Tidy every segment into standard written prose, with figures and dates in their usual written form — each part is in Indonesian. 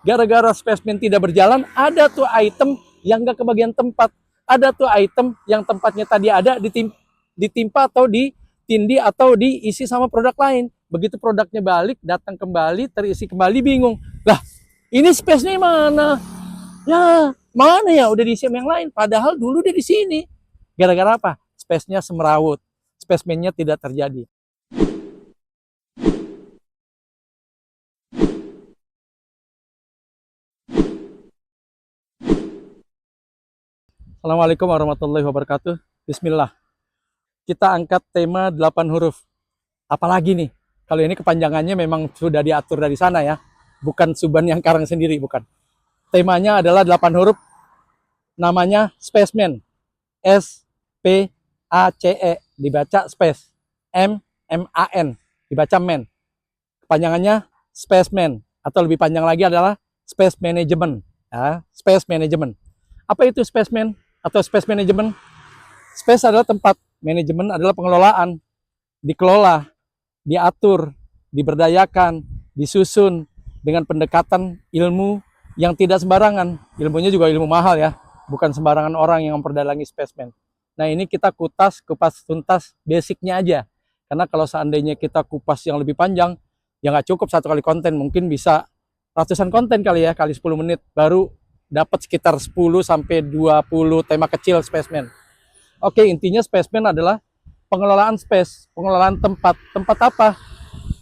Gara-gara spesimen tidak berjalan, ada tuh item yang nggak kebagian tempat. Ada tuh item yang tempatnya tadi ada ditimpa atau ditindih atau diisi sama produk lain. Begitu produknya balik, datang kembali, terisi kembali, bingung. Lah, ini space-nya mana? Ya, mana ya? Udah diisi yang lain. Padahal dulu dia di sini. Gara-gara apa? Space-nya semerawut. Spesimennya tidak terjadi. Assalamualaikum warahmatullahi wabarakatuh. Bismillah. Kita angkat tema 8 huruf. Apalagi nih? Kalau ini kepanjangannya memang sudah diatur dari sana ya. Bukan Suban yang karang sendiri, bukan. Temanya adalah 8 huruf. Namanya spaceman. S-P-A-C-E. Dibaca space. M-M-A-N. Dibaca man. Kepanjangannya spaceman. Atau lebih panjang lagi adalah space management. Ya, space management. Apa itu spaceman atau space management? Space adalah tempat, manajemen adalah pengelolaan, dikelola, diatur, diberdayakan, disusun dengan pendekatan ilmu yang tidak sembarangan. Ilmunya juga ilmu mahal ya, bukan sembarangan orang yang memperdalangi spaceman. Nah ini kita kupas tuntas basicnya aja. Karena kalau seandainya kita kupas yang lebih panjang, ya nggak cukup satu kali konten, mungkin bisa ratusan konten kali ya, kali 10 menit, baru dapat sekitar 10 sampai 20 tema kecil spaceman. Oke, intinya spaceman adalah pengelolaan space, pengelolaan tempat. Tempat apa?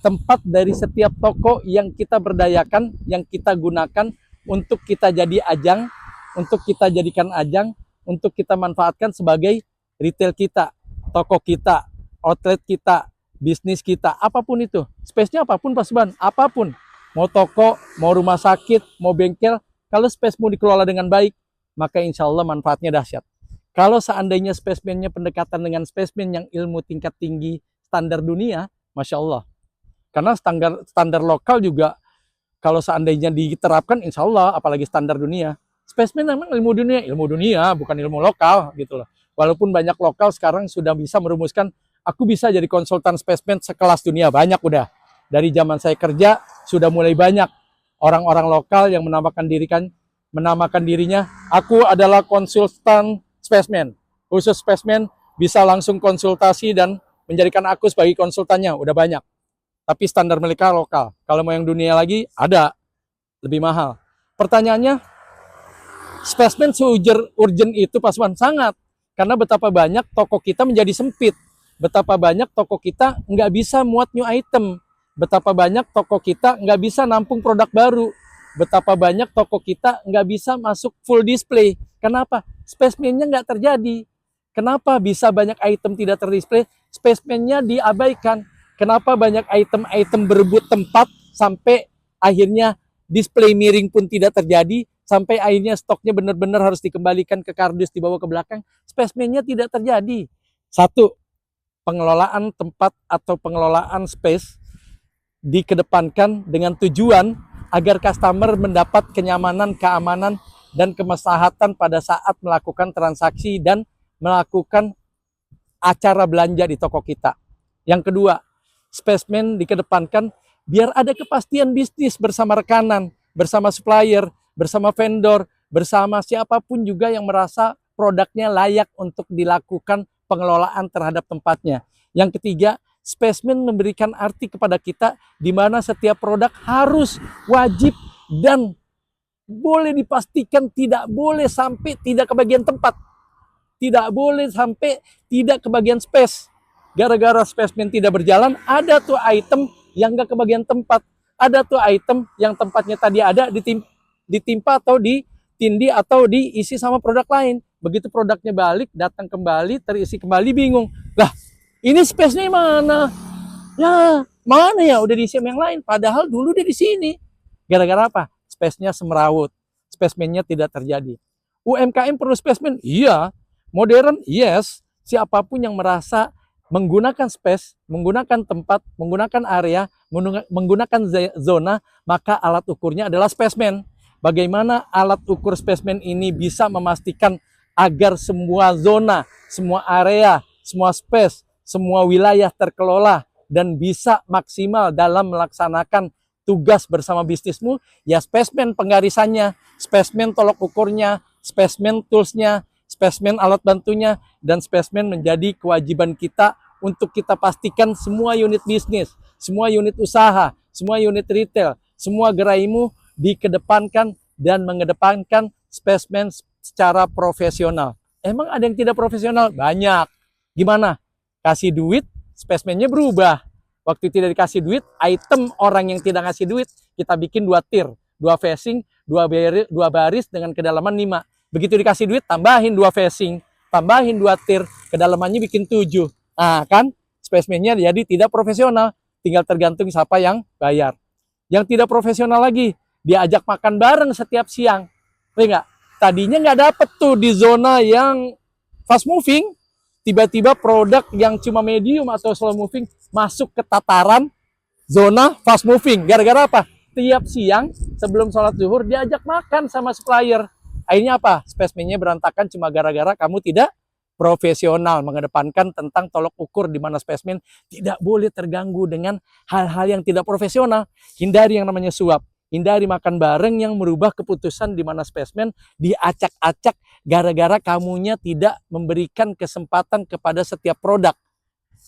Tempat dari setiap toko yang kita berdayakan, yang kita gunakan untuk kita jadi ajang, untuk kita jadikan ajang, untuk kita manfaatkan sebagai retail kita, toko kita, outlet kita, bisnis kita, apapun itu. Space-nya apapun Pak Suban, apapun. Mau toko, mau rumah sakit, mau bengkel, kalau space-mu dikelola dengan baik, maka insya Allah manfaatnya dahsyat. Kalau seandainya spesimennya pendekatan dengan spesimen yang ilmu tingkat tinggi standar dunia, Masya Allah. Karena standar lokal juga kalau seandainya diterapkan, insya Allah, apalagi standar dunia. Spesimen memang ilmu dunia, bukan ilmu lokal gitu loh. Walaupun banyak lokal sekarang sudah bisa merumuskan, aku bisa jadi konsultan spesimen sekelas dunia, banyak udah. Dari zaman saya kerja sudah mulai banyak orang-orang lokal yang menamakan dirinya, aku adalah konsultan spesimen. Khusus spesimen bisa langsung konsultasi dan menjadikan aku sebagai konsultannya, udah banyak. Tapi standar mereka lokal. Kalau mau yang dunia lagi, ada. Lebih mahal. Pertanyaannya, spesimen se-urgent itu Pak Suban? Sangat. Karena betapa banyak toko kita menjadi sempit. Betapa banyak toko kita nggak bisa muat new item. Betapa banyak toko kita nggak bisa nampung produk baru. Betapa banyak toko kita nggak bisa masuk full display. Kenapa? Spesimennya nggak terjadi. Kenapa bisa banyak item tidak terdisplay? Spesimennya diabaikan. Kenapa banyak item-item berebut tempat sampai akhirnya display miring pun tidak terjadi, sampai akhirnya stoknya benar-benar harus dikembalikan ke kardus, dibawa ke belakang? Spesimennya tidak terjadi. Satu, pengelolaan tempat atau pengelolaan space dikedepankan dengan tujuan agar customer mendapat kenyamanan, keamanan, dan kemaslahatan pada saat melakukan transaksi dan melakukan acara belanja di toko kita. Yang kedua, spesimen dikedepankan biar ada kepastian bisnis bersama rekanan, bersama supplier, bersama vendor, bersama siapapun juga yang merasa produknya layak untuk dilakukan pengelolaan terhadap tempatnya. Yang ketiga, spesimen memberikan arti kepada kita di mana setiap produk harus wajib dan boleh dipastikan tidak boleh sampai tidak kebagian tempat. Tidak boleh sampai tidak kebagian space. Gara-gara spesimen tidak berjalan, ada tuh item yang nggak kebagian tempat. Ada tuh item yang tempatnya tadi ada ditimpa atau ditindih atau diisi sama produk lain. Begitu produknya balik, datang kembali, terisi kembali, bingung. Lah, ini space-nya mana? Ya, mana ya? Udah diisi yang lain. Padahal dulu dia di sini. Gara-gara apa? Space-nya semerawut. Spesimennya tidak terjadi. UMKM perlu spesimen? Iya. Modern? Yes. Siapapun yang merasa menggunakan space, menggunakan tempat, menggunakan area, menggunakan zona, maka alat ukurnya adalah spesimen. Bagaimana alat ukur spesimen ini bisa memastikan agar semua zona, semua area, semua space, semua wilayah terkelola dan bisa maksimal dalam melaksanakan tugas bersama bisnismu, ya spesimen penggarisannya, spesimen tolok ukurnya, spesimen toolsnya, spesimen alat bantunya, dan spesimen menjadi kewajiban kita untuk kita pastikan semua unit bisnis, semua unit usaha, semua unit retail, semua geraimu dikedepankan dan mengedepankan spesimen secara profesional. Emang ada yang tidak profesional? Banyak. Gimana? Kasih duit, spesimennya berubah. Waktu tidak dikasih duit, item orang yang tidak ngasih duit, kita bikin 2 tier, 2 facing, 2 baris dengan kedalaman 5. Begitu dikasih duit, tambahin 2 facing, tambahin 2 tier, kedalamannya bikin 7. Nah kan, spesimennya jadi tidak profesional, tinggal tergantung siapa yang bayar. Yang tidak profesional lagi, diajak makan bareng setiap siang. Enggak? Tadinya nggak dapet tuh di zona yang fast moving, tiba-tiba produk yang cuma medium atau slow moving masuk ke tataran zona fast moving. Gara-gara apa? Tiap siang sebelum sholat zuhur diajak makan sama supplier. Akhirnya apa? Spesimennya berantakan cuma gara-gara kamu tidak profesional, mengedepankan tentang tolok ukur di mana spesimen tidak boleh terganggu dengan hal-hal yang tidak profesional. Hindari yang namanya suap. Hindari makan bareng yang merubah keputusan di mana spesimen diacak-acak gara-gara kamunya tidak memberikan kesempatan kepada setiap produk.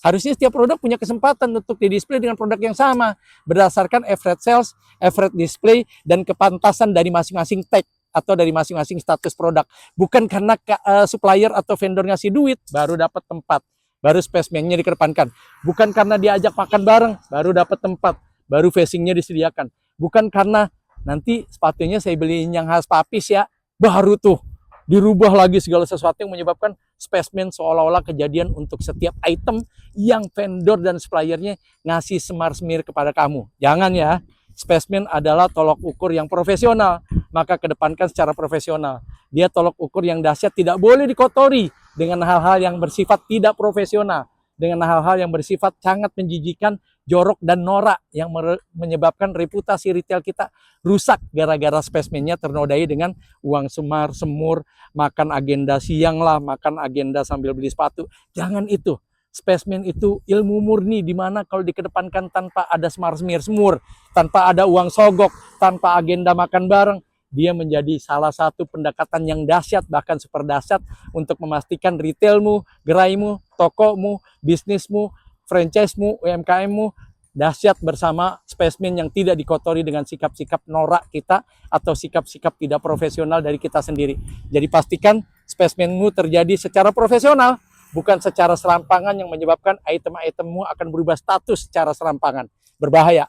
Harusnya setiap produk punya kesempatan untuk di-display dengan produk yang sama berdasarkan average sales, average display, dan kepantasan dari masing-masing tag atau dari masing-masing status produk. Bukan karena supplier atau vendor ngasih duit baru dapat tempat, baru spesimennya dikedepankan. Bukan karena diajak makan bareng baru dapat tempat, baru facingnya disediakan. Bukan karena nanti sepatunya saya beliin yang khas papis ya, baru tuh dirubah lagi segala sesuatu yang menyebabkan spesimen seolah-olah kejadian untuk setiap item yang vendor dan suppliernya ngasih semar-semir kepada kamu. Jangan ya, spesimen adalah tolok ukur yang profesional, maka kedepankan secara profesional. Dia tolok ukur yang dahsyat, tidak boleh dikotori dengan hal-hal yang bersifat tidak profesional, dengan hal-hal yang bersifat sangat menjijikan, jorok dan norak yang menyebabkan reputasi retail kita rusak gara-gara spesimennya ternodai dengan uang semar, semur, makan agenda siang lah, makan agenda sambil beli sepatu. Jangan itu. Spesimen itu ilmu murni, di mana kalau dikedepankan tanpa ada semar-semur, tanpa ada uang sogok, tanpa agenda makan bareng, dia menjadi salah satu pendekatan yang dahsyat, bahkan super dahsyat untuk memastikan retailmu, geraimu, tokomu, bisnismu, franchise-mu, UMKM-mu dahsyat bersama spesimen yang tidak dikotori dengan sikap-sikap norak kita atau sikap-sikap tidak profesional dari kita sendiri. Jadi pastikan spesimenmu terjadi secara profesional, bukan secara serampangan yang menyebabkan item-itemmu akan berubah status secara serampangan. Berbahaya.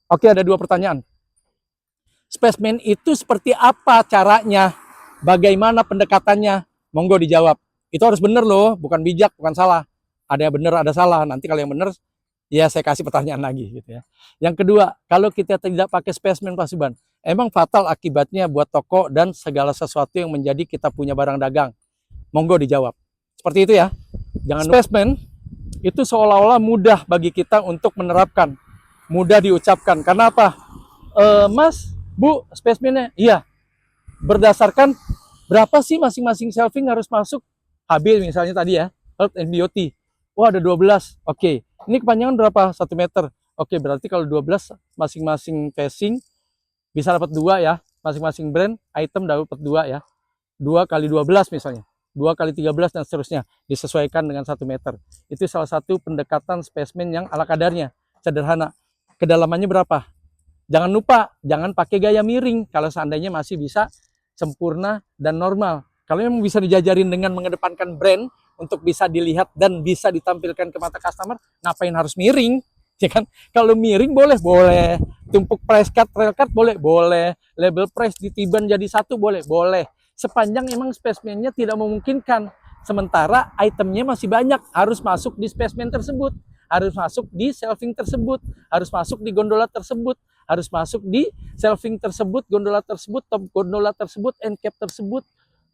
Oke, ada 2 pertanyaan. Spesimen itu seperti apa caranya? Bagaimana pendekatannya? Monggo dijawab. Itu harus benar loh, bukan bijak, bukan salah. Ada yang benar, ada salah. Nanti kalau yang benar, ya saya kasih pertanyaan lagi gitu ya. Yang kedua, kalau kita tidak pakai spesimen Pak Subhan, emang fatal akibatnya buat toko dan segala sesuatu yang menjadi kita punya barang dagang. Monggo dijawab. Seperti itu ya. Jangan lupa. Spesimen itu seolah-olah mudah bagi kita untuk menerapkan, mudah diucapkan. Karena apa? Mas, Bu, spesimennya? Iya. Berdasarkan berapa sih masing-masing shelving harus masuk? HB misalnya tadi ya, Health and Beauty. Oh, ada 12. Oke. Ini kepanjangan berapa? 1 meter. Oke, berarti kalau 12 masing-masing facing bisa dapat 2 ya. Masing-masing brand item dapat 2 ya. 2 kali 12 misalnya. 2 kali 13 dan seterusnya. Disesuaikan dengan 1 meter. Itu salah satu pendekatan spesimen yang ala kadarnya. Sederhana. Kedalamannya berapa? Jangan lupa, jangan pakai gaya miring. Kalau seandainya masih bisa sempurna dan normal. Kalau memang bisa dijajarin dengan mengedepankan brand untuk bisa dilihat dan bisa ditampilkan ke mata customer, ngapain harus miring? Ya kan? Kalau miring boleh, boleh. Tumpuk price card, trail card boleh, boleh. Label price ditiban jadi satu boleh, boleh. Sepanjang emang spesimennya tidak memungkinkan. Sementara itemnya masih banyak, harus masuk di spesimen tersebut, harus masuk di shelving tersebut, harus masuk di gondola tersebut, harus masuk di shelving tersebut, gondola tersebut, top gondola tersebut, end cap tersebut,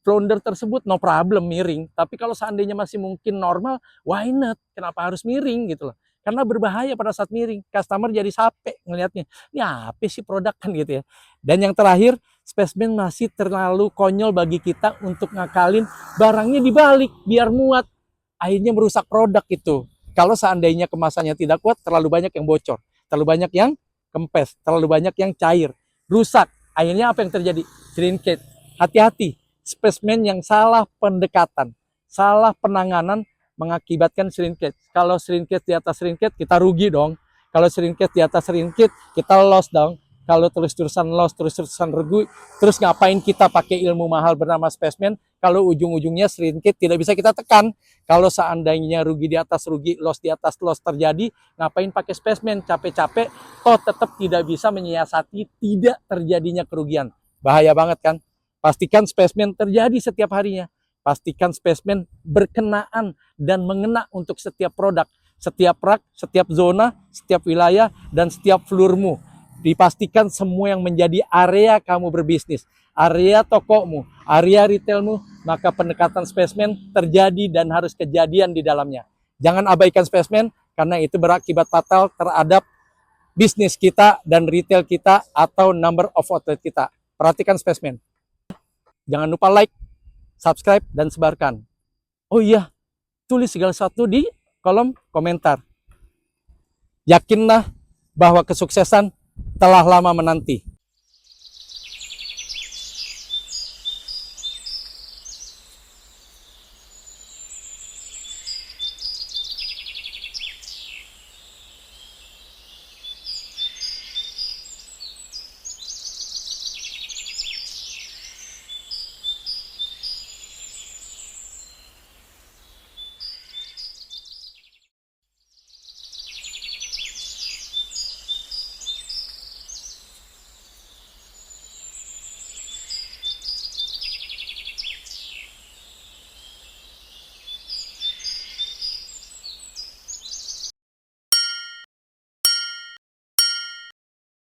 flounder tersebut, no problem miring. Tapi kalau seandainya masih mungkin normal, why not? Kenapa harus miring gitu loh? Karena berbahaya pada saat miring. Customer jadi capek ngelihatnya. Ini apa sih produk kan gitu ya. Dan yang terakhir, spesimen masih terlalu konyol bagi kita untuk ngakalin barangnya dibalik biar muat. Akhirnya merusak produk itu. Kalau seandainya kemasannya tidak kuat, terlalu banyak yang bocor. Terlalu banyak yang kempes, terlalu banyak yang cair, rusak. Akhirnya apa yang terjadi? Shrinkage. Hati-hati, spesimen yang salah pendekatan, salah penanganan mengakibatkan shrinkage. Kalau shrinkage di atas shrinkage, kita rugi dong. Kalau shrinkage di atas shrinkage, kita loss dong. Kalau terus-terusan loss, terus-terusan rugi, terus ngapain kita pakai ilmu mahal bernama spesimen kalau ujung-ujungnya shrinkage tidak bisa kita tekan. Kalau seandainya rugi di atas rugi, loss di atas loss terjadi, ngapain pakai spesimen? Capek-capek, toh tetap tidak bisa menyiasati tidak terjadinya kerugian. Bahaya banget kan? Pastikan spesimen terjadi setiap harinya. Pastikan spesimen berkenaan dan mengena untuk setiap produk, setiap rak, setiap zona, setiap wilayah, dan setiap floormu. Dipastikan semua yang menjadi area kamu berbisnis, area tokomu, area retailmu, maka pendekatan spesimen terjadi dan harus kejadian di dalamnya. Jangan abaikan spesimen, karena itu berakibat fatal terhadap bisnis kita dan retail kita atau number of outlet kita. Perhatikan spesimen. Jangan lupa like, subscribe, dan sebarkan. Oh iya, tulis segala sesuatu di kolom komentar. Yakinlah bahwa kesuksesan telah lama menanti.